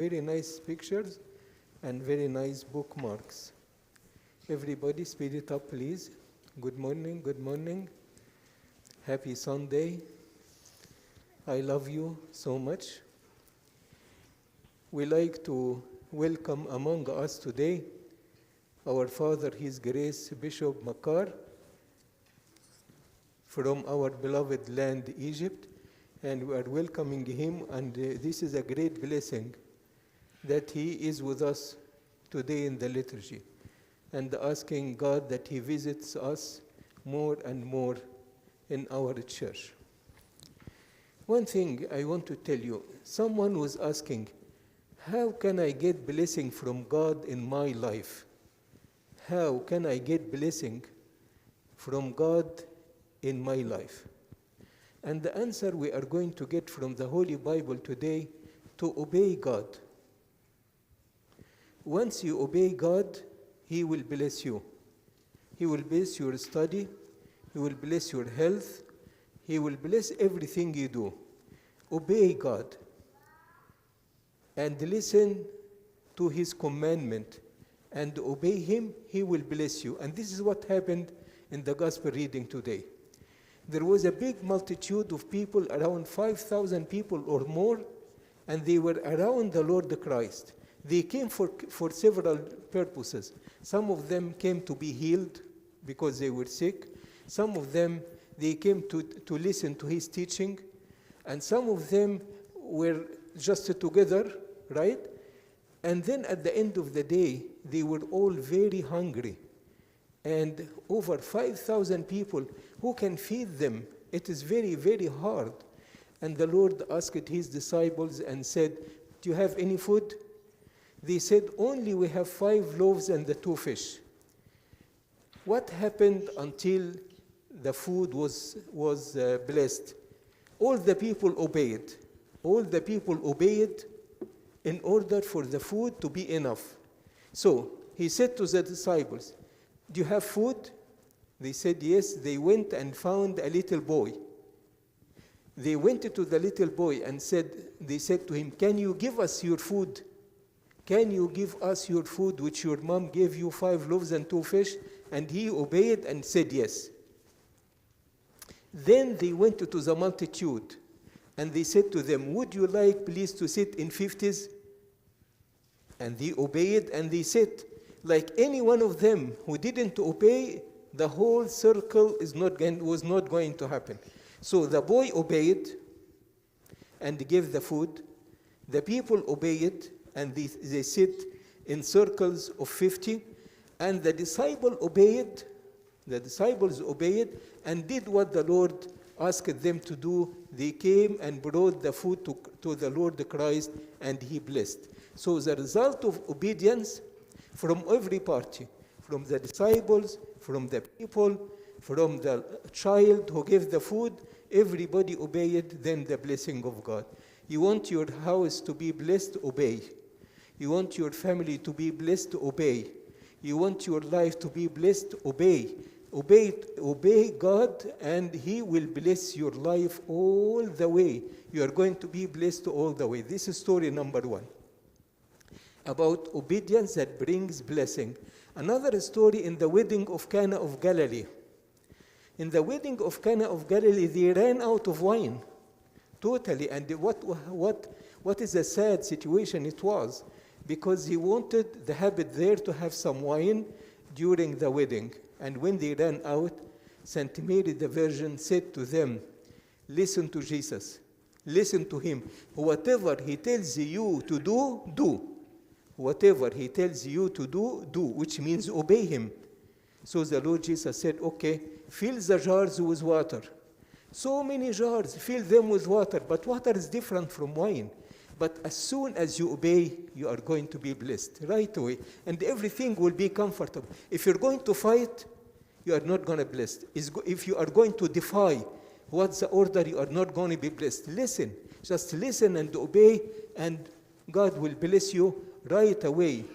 Very nice pictures and very nice bookmarks. Everybody speed it up, please. Good morning, good morning. Happy Sunday. I love you so much. We like to welcome among us today our Father, His Grace, Bishop Makar, from our beloved land, Egypt, and we are welcoming him, and this is a great blessing that he is with us today in the liturgy, and asking God that he visits us more and more in our church. One thing I want to tell you, someone was asking, how can I get blessing from God in my life? How can I get blessing from God in my life? And the answer we are going to get from the Holy Bible today, to obey God. Once you obey God, He will bless you. He will bless your study. He will bless your health. He will bless everything you do. Obey God and listen to His commandment and obey Him. He will bless you. And this is what happened in the gospel reading today. There was a big multitude of people, around 5,000 people or more, and they were around the Lord Christ. They came for several purposes. Some of them came to be healed because they were sick. Some of them, they came to listen to His teaching. And some of them were just together, right? And then at the end of the day, they were all very hungry. And over 5,000 people, who can feed them? It is very, very hard. And the Lord asked His disciples and said, do you have any food? They said, only we have 5 loaves and the 2 fish. What happened until the food was blessed? All the people obeyed. All the people obeyed in order for the food to be enough. So He said to the disciples, do you have food? They said yes. They went and found a little boy. They went to the little boy and they said to him, can you give us your food? Can you give us your food which your mom gave you, 5 loaves and 2 fish? And he obeyed and said yes. Then they went to the multitude and they said to them, would you like please to sit in 50s? And they obeyed and they sat. Like any one of them who didn't obey, the whole circle was not going to happen. So the boy obeyed and gave the food. The people obeyed and they sit in circles of 50. And the disciples obeyed and did what the Lord asked them to do. They came and brought the food to the Lord Christ, and He blessed. So the result of obedience from every party, from the disciples, from the people, from the child who gave the food, everybody obeyed, then the blessing of God. You want your house to be blessed, obey. You want your family to be blessed, obey. You want your life to be blessed, obey. Obey God, and He will bless your life all the way. You are going to be blessed all the way. This is story number 1. About obedience that brings blessing. Another story in the wedding of Cana of Galilee. In the wedding of Cana of Galilee, they ran out of wine, totally. And what is a sad situation it was, because he wanted the habit there to have some wine during the wedding. And when they ran out, St. Mary the Virgin said to them, listen to Jesus, listen to Him. Whatever He tells you to do, do. Whatever He tells you to do, do, which means obey Him. So the Lord Jesus said, okay, fill the jars with water. So many jars, fill them with water, but water is different from wine. But as soon as you obey, you are going to be blessed right away, and everything will be comfortable. If you're going to fight, you are not going to be blessed. If you are going to defy what's the order, you are not going to be blessed. Listen, just listen and obey, and God will bless you right away.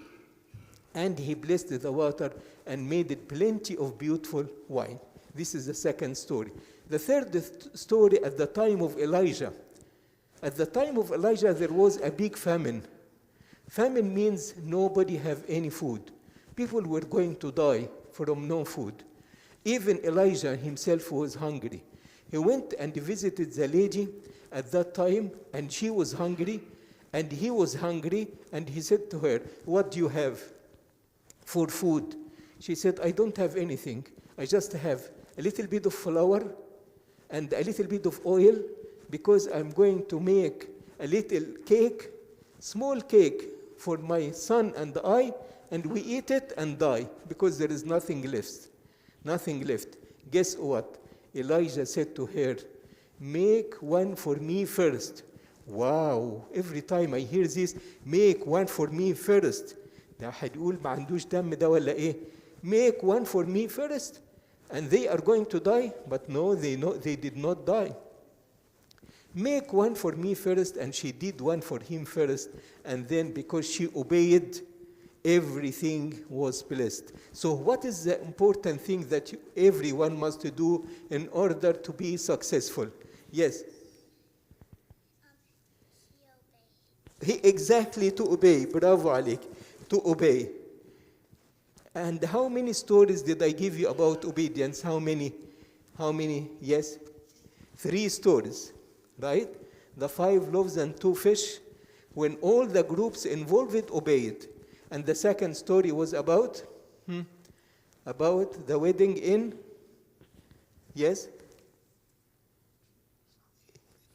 And He blessed the water and made it plenty of beautiful wine. This is the second story. The third story, at the time of Elijah. At the time of Elijah, there was a big famine. Famine means nobody have any food. People were going to die from no food. Even Elijah himself was hungry. He went and visited the lady at that time, and she was hungry, and he was hungry, and he said to her, "What do you have for food?" She said, "I don't have anything. I just have a little bit of flour and a little bit of oil, because I'm going to make a little cake, small cake for my son and I, and we eat it and die, because there is nothing left." Nothing left. Guess what? Elijah said to her, "Make one for me first." Wow, every time I hear this, make one for me first. ده هتقول ما عندوش دم ده ولا ايه؟ Make one for me first. And they are going to die, but no, they did not die. Make one for me first, and she did one for him first, and then because she obeyed, everything was blessed. So what is the important thing that everyone must do in order to be successful? Yes? Exactly, to obey. Bravo, Alik. To obey. And how many stories did I give you about obedience? How many? Yes? 3 stories, right? The 5 loaves and 2 fish, when all the groups involved obeyed. And the second story was about the wedding in, yes?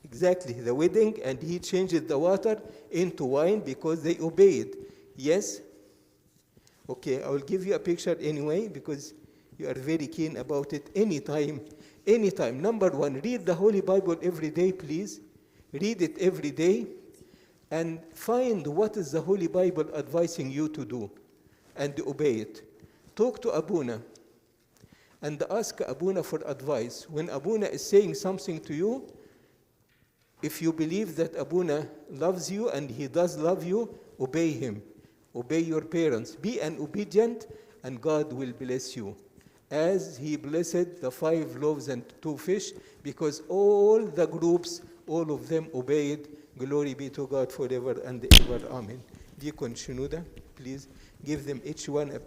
Exactly, the wedding, and he changed the water into wine because they obeyed. Yes? Okay, I will give you a picture anyway because you are very keen about it. Anytime. Number 1, read the Holy Bible every day, please. Read it every day and find what is the Holy Bible advising you to do and obey it. Talk to Abuna and ask Abuna for advice. When Abuna is saying something to you, if you believe that Abuna loves you and he does love you, obey him. Obey your parents. Be an obedient, and God will bless you. As he blessed the 5 loaves and 2 fish, because all the groups, all of them obeyed. Glory be to God forever and ever. Amen. Deacon Shenouda, please give them each one a